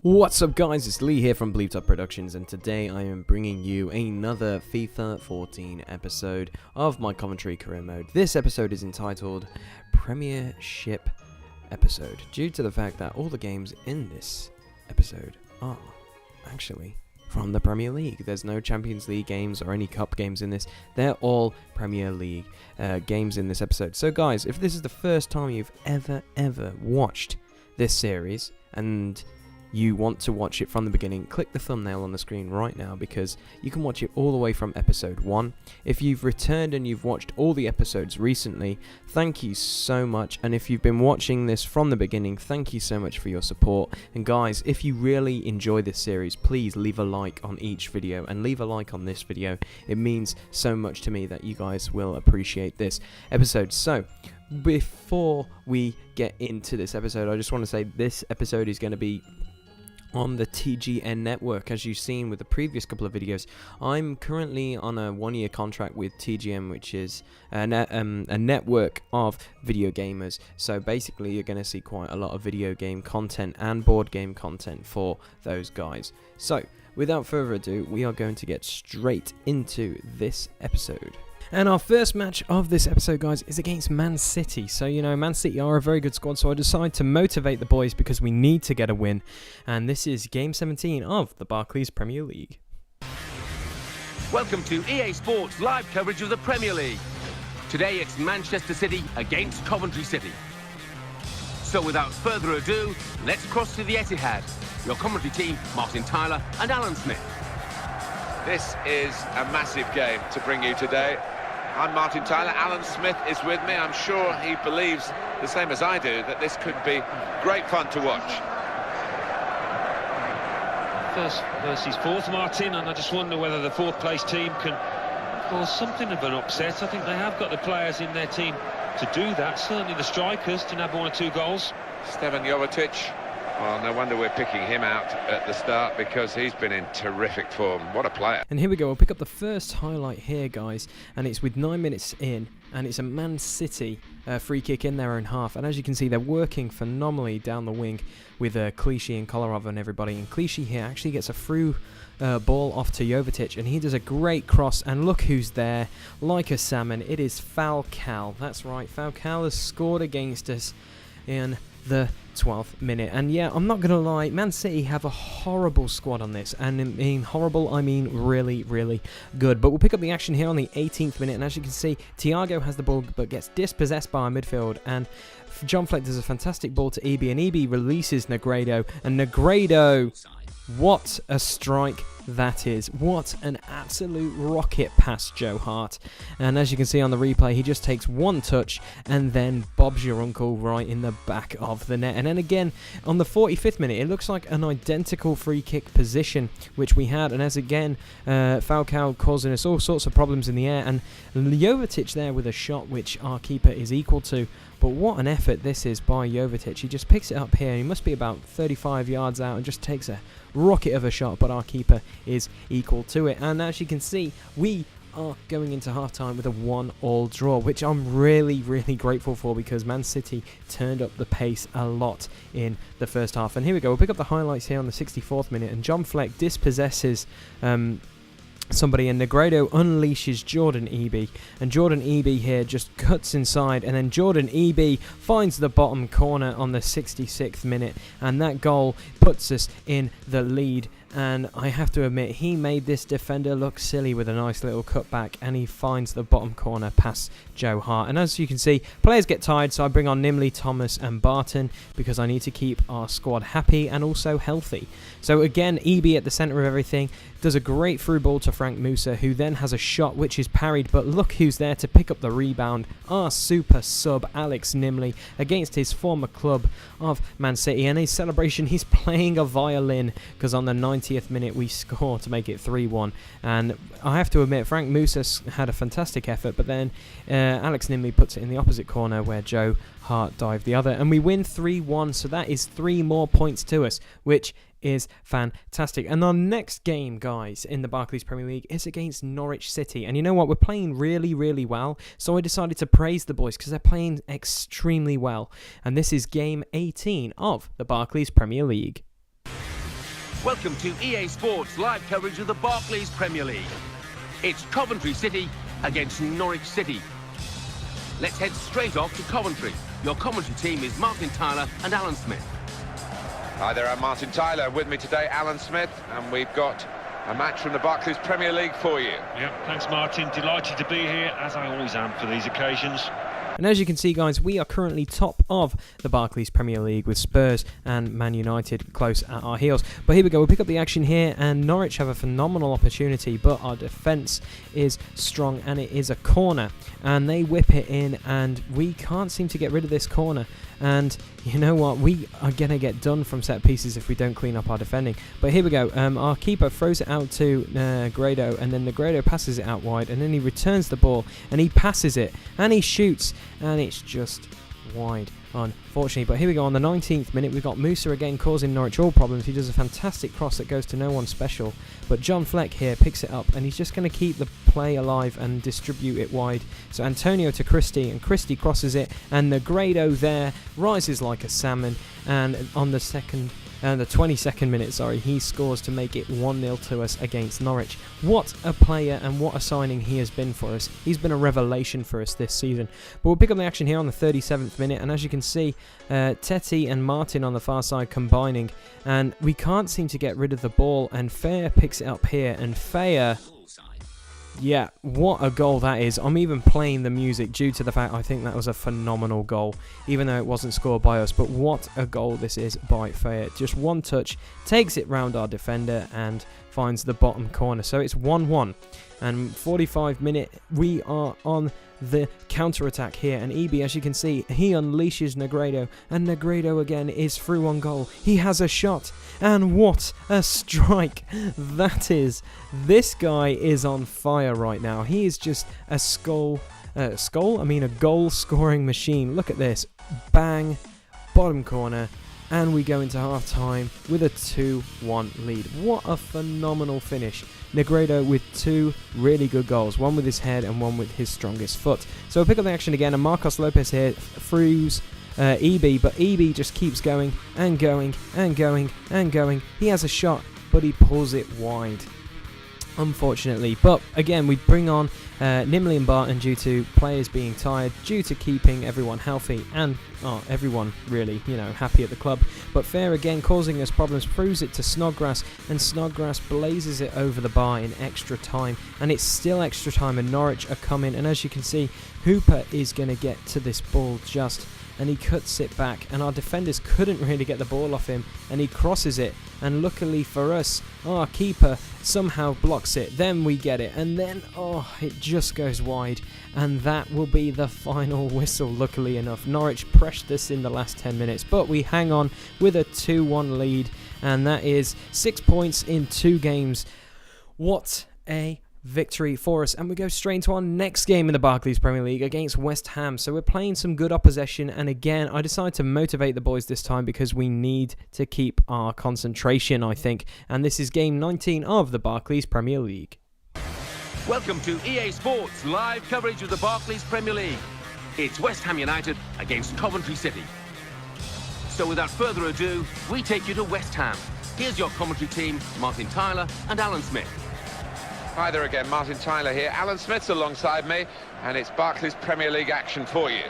What's up guys, it's Lee here from Bleeped Up Productions, and today I am bringing you another FIFA 14 episode of my Coventry career mode. This episode is entitled Premiership episode, due to the fact that all the games in this episode are actually from the Premier League. There's no Champions League games or any cup games in this. They're all Premier League games in this episode. So guys, if this is the first time you've ever watched this series and you want to watch it from the beginning, click the thumbnail on the screen right now, because you can watch it all the way from episode 1. If you've returned and you've watched all the episodes recently, thank you so much. And if you've been watching this from the beginning, thank you so much for your support. And guys, if you really enjoy this series, please leave a like on each video and leave a like on this video. It means so much to me that you guys will appreciate this episode. So before we get into this episode, I just want to say this episode is going to be on the TGN network. As you've seen with the previous couple of videos, I'm currently on a 1-year contract with TGN, which is a network of video gamers. So basically you're going to see quite a lot of video game content and board game content for those guys. So without further ado, we are going to get straight into this episode. And our first match of this episode, guys, is against Man City. So, you know, Man City are a very good squad, so I decided to motivate the boys because we need to get a win. And this is Game 17 of the Barclays Premier League. Welcome to EA Sports live coverage of the Premier League. Today it's Manchester City against Coventry City. So without further ado, let's cross to the Etihad. Your commentary team, Martin Tyler and Alan Smith. This is a massive game to bring you today. I'm Martin Tyler, Alan Smith is with me. I'm sure he believes the same as I do that this could be great fun to watch. First versus fourth, Martin, and I just wonder whether the fourth place team can cause something of an upset. I think they have got the players in their team to do that, certainly the strikers to nab 1 or 2 goals. Stevan Jovetic, well, no wonder we're picking him out at the start, because he's been in terrific form. What a player. And here we go, we'll pick up the first highlight here, guys, and it's with 9 minutes in, and it's a Man City free kick in their own half. And as you can see, they're working phenomenally down the wing with Clichy and Kolarov and everybody. And Clichy here actually gets a through ball off to Jovetic, and he does a great cross, and look who's there, like a salmon. It is Falcao. That's right, Falcao has scored against us in the 12th minute. And yeah, I'm not gonna lie, Man City have a horrible squad on this, and in mean horrible I mean really good. But we'll pick up the action here on the 18th minute, and as you can see, Thiago has the ball but gets dispossessed by our midfield, and John Fleck does a fantastic ball to EB, and EB releases Negredo, and Negredo, what a strike that is. What an absolute rocket past Joe Hart. And as you can see on the replay, he just takes one touch and then bobs your uncle right in the back of the net. And then again, on the 45th minute, it looks like an identical free kick position which we had. And as again, Falcao causing us all sorts of problems in the air. And Jovetic there with a shot which our keeper is equal to. But what an effort this is by Jovetic. He just picks it up here. He must be about 35 yards out and just takes a rocket of a shot, but our keeper is equal to it. And as you can see, we are going into half-time with a 1-1 draw, which I'm really grateful for, because Man City turned up the pace a lot in the first half. And here we go, we'll pick up the highlights here on the 64th minute, and John Fleck dispossesses somebody, and Negredo unleashes Jordan Eby, and Jordan Eby here just cuts inside, and then Jordan Eby finds the bottom corner on the 66th minute, and that goal puts us in the lead. And I have to admit, he made this defender look silly with a nice little cutback, and he finds the bottom corner past Joe Hart. And as you can see, players get tired, so I bring on Nimley, Thomas and Barton, because I need to keep our squad happy and also healthy. So again, EB at the centre of everything, does a great through ball to Frank Musa, who then has a shot which is parried, but look who's there to pick up the rebound. Our super sub Alex Nimley against his former club of Man City, and his celebration, he's playing a violin because on the 90th minute we score to make it 3-1. And I have to admit, Frank Musa had a fantastic effort, but then Alex Nimley puts it in the opposite corner where Joe Hart dived the other, and we win 3-1, so that is 3 more points to us, which is fantastic. And our next game, guys, in the Barclays Premier League is against Norwich City. And you know what? We're playing really, really well. So I decided to praise the boys because they're playing extremely well. And this is game 18 of the Barclays Premier League. Welcome to EA Sports live coverage of the Barclays Premier League. It's Coventry City against Norwich City. Let's head straight off to Coventry. Your commentary team is Martin Tyler and Alan Smith. Hi there, I'm Martin Tyler. With me today, Alan Smith, and we've got a match from the Barclays Premier League for you. Yeah, thanks, Martin. Delighted to be here, as I always am for these occasions. And as you can see, guys, we are currently top of the Barclays Premier League with Spurs and Man United close at our heels. But here we go, we'll pick up the action here, and Norwich have a phenomenal opportunity, but our defence is strong, and it is a corner. And they whip it in, and we can't seem to get rid of this corner. And you know what? We are going to get done from set pieces if we don't clean up our defending. But here we go. Our keeper throws it out to Negredo, and then Negredo passes it out wide, and then he returns the ball, and he passes it, and he shoots, and it's just wide, unfortunately. But here we go, on the 19th minute, we've got Musa again causing Norwich all problems. He does a fantastic cross that goes to no one special, but John Fleck here picks it up, and he's just going to keep the play alive and distribute it wide. So Antonio to Christie, and Christie crosses it, and Negredo there rises like a salmon, and on the 22nd minute, he scores to make it 1-0 to us against Norwich. What a player and what a signing he has been for us. He's been a revelation for us this season. But we'll pick up the action here on the 37th minute, and as you can see, Teti and Martin on the far side combining, and we can't seem to get rid of the ball, and Fair picks it up here, and Fair... yeah, what a goal that is. I'm even playing the music due to the fact I think that was a phenomenal goal, even though it wasn't scored by us. But what a goal this is by Fair. Just one touch, takes it round our defender and finds the bottom corner. So it's 1-1. And 45 minute, we are on the counter-attack here, and EB, as you can see, he unleashes Negredo, and Negredo again is through on goal. He has a shot, and what a strike that is. This guy is on fire right now. He is just a goal-scoring machine. Look at this. Bang, bottom corner, and we go into half-time with a 2-1 lead. What a phenomenal finish. Negredo with 2 really good goals, one with his head and one with his strongest foot. So we'll pick up the action again, and Marcos Lopez here throws EB, but EB just keeps going and going and going and going. He has a shot, but he pulls it wide, unfortunately. But again, we bring on Nimley and Barton due to players being tired, due to keeping everyone healthy and everyone really, happy at the club. But Fair again causing us problems, throws it to Snodgrass, and Snodgrass blazes it over the bar in extra time, and it's still extra time, and Norwich are coming, and as you can see, Hooper is going to get to this ball and he cuts it back, and our defenders couldn't really get the ball off him, and he crosses it, and luckily for us, our keeper somehow blocks it. Then we get it, and then it just goes wide, and that will be the final whistle. Luckily enough, Norwich pressured us in the last 10 minutes, but we hang on with a 2-1 lead, and that is 6 points in 2 games. What a victory for us, and we go straight into our next game in the Barclays Premier League against West Ham. So we're playing some good opposition, and again I decided to motivate the boys this time because we need to keep our concentration, I think, and this is game 19 of the Barclays Premier League. Welcome to EA Sports live coverage of the Barclays Premier League. It's West Ham United against Coventry City. So without further ado, we take you to West Ham. Here's your commentary team, Martin Tyler and Alan Smith. Hi there again, Martin Tyler here. Alan Smith's alongside me, and it's Barclays Premier League action for you.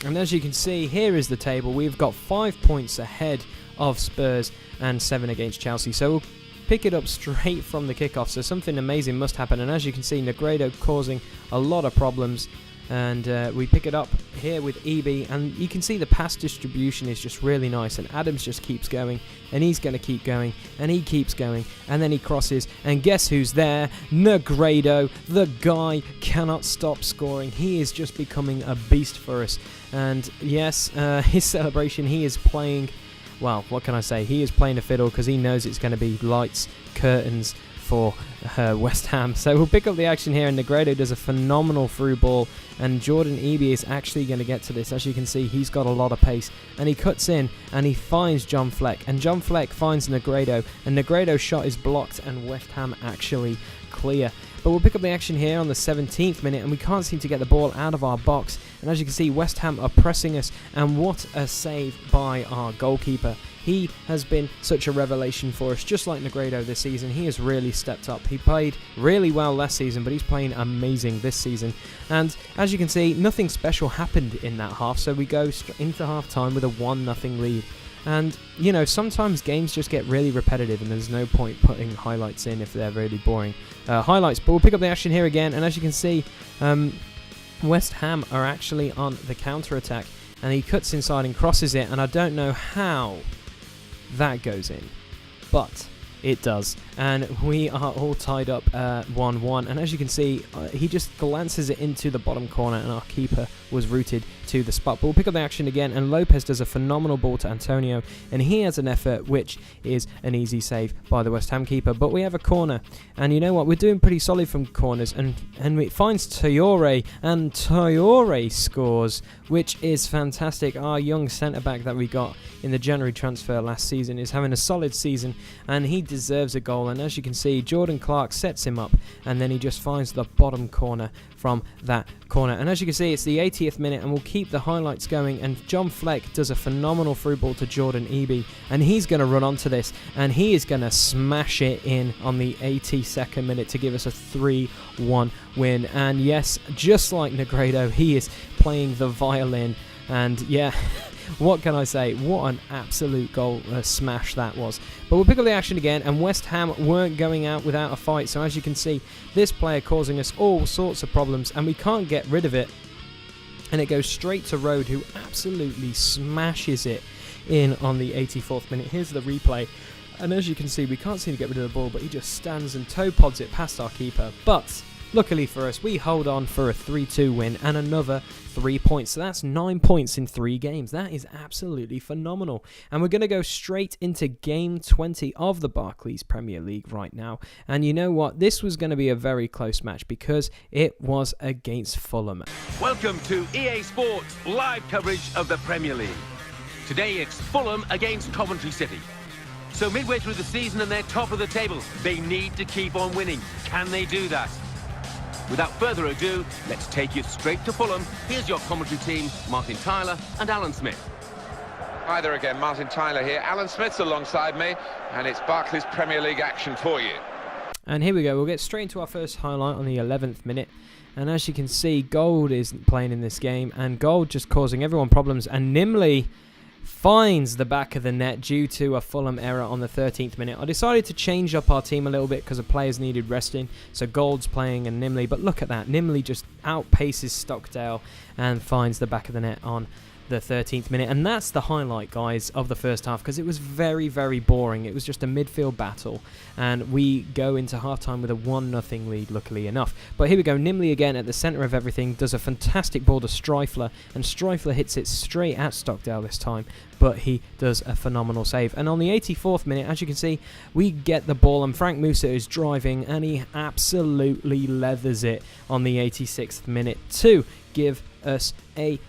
And as you can see, here is the table. We've got 5 points ahead of Spurs and 7 against Chelsea. So we'll pick it up straight from the kickoff. So something amazing must happen. And as you can see, Negredo causing a lot of problems. And we pick it up here with EB, and you can see the pass distribution is just really nice, and Adams just keeps going, and he's going to keep going, and he keeps going, and then he crosses, and guess who's there? Negredo. The guy cannot stop scoring. He is just becoming a beast for us. And yes, his celebration, he is playing, well, what can I say? He is playing a fiddle because he knows it's going to be lights, curtains for West Ham. So we'll pick up the action here, and Negredo does a phenomenal through ball, and Jordan Eby is actually going to get to this. As you can see, he's got a lot of pace, and he cuts in and he finds John Fleck, and John Fleck finds Negredo, and Negredo's shot is blocked, and West Ham actually clear. But we'll pick up the action here on the 17th minute, and we can't seem to get the ball out of our box, and as you can see, West Ham are pressing us, and what a save by our goalkeeper. He has been such a revelation for us, just like Negredo this season. He has really stepped up. He played really well last season, but he's playing amazing this season. And as you can see, nothing special happened in that half, so we go into half-time with a 1-0 lead. And, you know, sometimes games just get really repetitive, and there's no point putting highlights in if they're really boring highlights. But we'll pick up the action here again, and as you can see, West Ham are actually on the counter-attack, and he cuts inside and crosses it, and I don't know how that goes in, but it does, and we are all tied up 1-1, and as you can see, he just glances it into the bottom corner, and our keeper was rooted to the spot. But we'll pick up the action again, and Lopez does a phenomenal ball to Antonio, and he has an effort which is an easy save by the West Ham keeper. But we have a corner, and you know what, we're doing pretty solid from corners, and it finds Traore, and Traore scores, which is fantastic. Our young centre-back that we got in the January transfer last season is having a solid season, and he deserves a goal. And as you can see, Jordan Clark sets him up, and then he just finds the bottom corner from that corner. And as you can see, it's the 80th minute, and we'll keep the highlights going, and John Fleck does a phenomenal through ball to Jordan Eby, and he's going to run onto this, and he is going to smash it in on the 82nd minute to give us a 3-1 win. And yes, just like Negredo, he is playing the violin, and yeah, what can I say? What an absolute goal smash that was. But we'll pick up the action again, and West Ham weren't going out without a fight. So as you can see, this player causing us all sorts of problems, and we can't get rid of it. And it goes straight to Rode, who absolutely smashes it in on the 84th minute. Here's the replay. And as you can see, we can't seem to get rid of the ball, but he just stands and toe pods it past our keeper. But luckily for us, we hold on for a 3-2 win and another 3 points. So that's 9 points in 3 games. That is absolutely phenomenal. And we're going to go straight into game 20 of the Barclays Premier League right now. And you know what? This was going to be a very close match because it was against Fulham. Welcome to EA Sports live coverage of the Premier League. Today it's Fulham against Coventry City. So midway through the season and they're top of the table, they need to keep on winning. Can they do that? Without further ado, let's take you straight to Fulham. Here's your commentary team, Martin Tyler and Alan Smith. Hi there again, Martin Tyler here. Alan Smith's alongside me, and it's Barclays Premier League action for you. And here we go. We'll get straight into our first highlight on the 11th minute. And as you can see, Gold is playing in this game, and Gold just causing everyone problems. And Nimley finds the back of the net due to a Fulham error on the 13th minute. I decided to change up our team a little bit because the players needed resting. So Gold's playing and Nimley. But look at that. Nimley just outpaces Stockdale and finds the back of the net on the 13th minute. And that's the highlight, guys, of the first half, because it was very, very boring. It was just a midfield battle, and we go into halftime with a 1-0 lead, luckily enough. But here we go. Nimley again at the centre of everything does a fantastic ball to Streifler, and Streifler hits it straight at Stockdale this time, but he does a phenomenal save. And on the 84th minute, as you can see, we get the ball, and Frank Musa is driving, and he absolutely leathers it on the 86th minute to give us a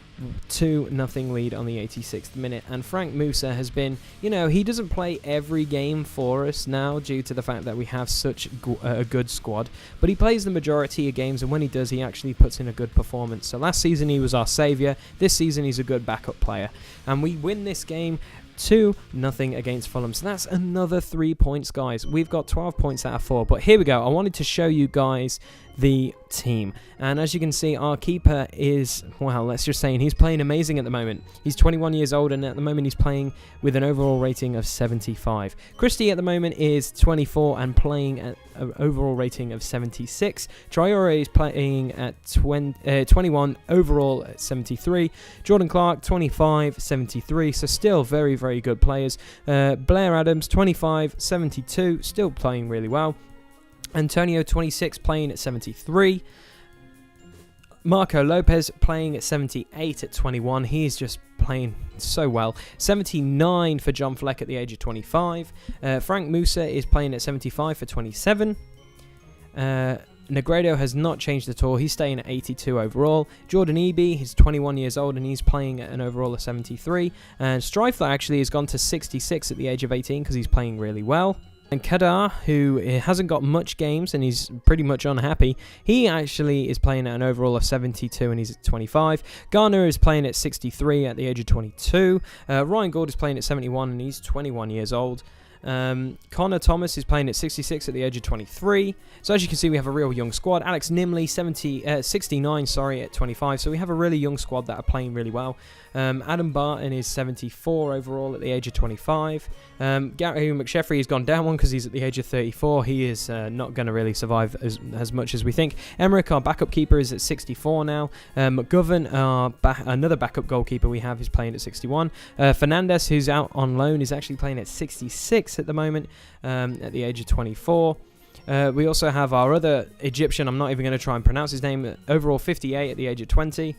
2-0 lead on the 86th minute. And Frank Musa has been, you know, he doesn't play every game for us now due to the fact that we have such a good squad, but he plays the majority of games, and when he does, he actually puts in a good performance. So last season he was our saviour, this season he's a good backup player, and we win this game 2-0 against Fulham. So that's another 3 points, guys. We've got 12 points out of 4. But here we go. I wanted to show you guys the team. And as you can see, our keeper is, well, let's just say he's playing amazing at the moment. He's 21 years old, and at the moment he's playing with an overall rating of 75. Christie at the moment is 24 and playing at an overall rating of 76. Traore is playing at 21 overall at 73. Jordan Clark 25, 73. So still very, very good players. Blair Adams 25, 72, still playing really well. Antonio 26 playing at 73. Marco Lopez playing at 78 at 21. He's just playing so well. 79 for John Fleck at the age of 25. Frank Musa is playing at 75 for 27. Negredo has not changed at all. He's staying at 82 overall. Jordan Eby, he's 21 years old and he's playing at an overall of 73. And Streifler actually has gone to 66 at the age of 18 because he's playing really well. And Kadar, who hasn't got much games and he's pretty much unhappy, he actually is playing at an overall of 72 and he's at 25. Garner is playing at 63 at the age of 22. Ryan Gould is playing at 71 and he's 21 years old. Connor Thomas is playing at 66 at the age of 23. So as you can see, we have a real young squad. Alex Nimley 69 at 25. So we have a really young squad that are playing really well. Adam Barton is 74 overall at the age of 25. Gary McSheffrey has gone down one because he's at the age of 34. He is not going to really survive as much as we think. Emmerich, our backup keeper, is at 64 now. McGovern, another backup goalkeeper we have, is playing at 61. Fernandez, who's out on loan, is actually playing at 66 at the moment at the age of 24. We also have our other Egyptian, I'm not even going to try and pronounce his name, overall 58 at the age of 20.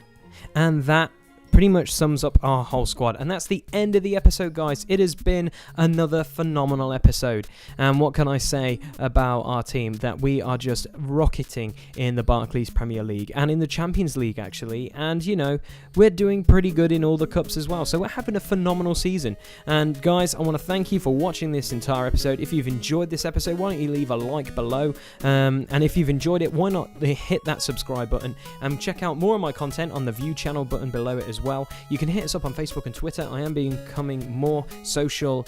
And that pretty much sums up our whole squad. And that's the end of the episode, guys. It has been another phenomenal episode. And what can I say about our team? That we are just rocketing in the Barclays Premier League and in the Champions League, actually. And, you know, we're doing pretty good in all the cups as well. So we're having a phenomenal season. And, guys, I want to thank you for watching this entire episode. If you've enjoyed this episode, why don't you leave a like below? And if you've enjoyed it, why not hit that subscribe button and check out more of my content on the View channel button below it as well. You can hit us up on Facebook and Twitter. I am becoming more social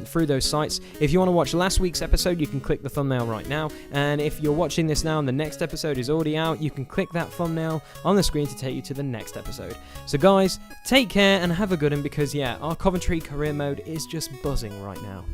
through those sites. If you want to watch last week's episode, you can click the thumbnail right now. And if you're watching this now and the next episode is already out, you can click that thumbnail on the screen to take you to the next episode. So guys, take care and have a good one, because yeah, our Coventry career mode is just buzzing right now.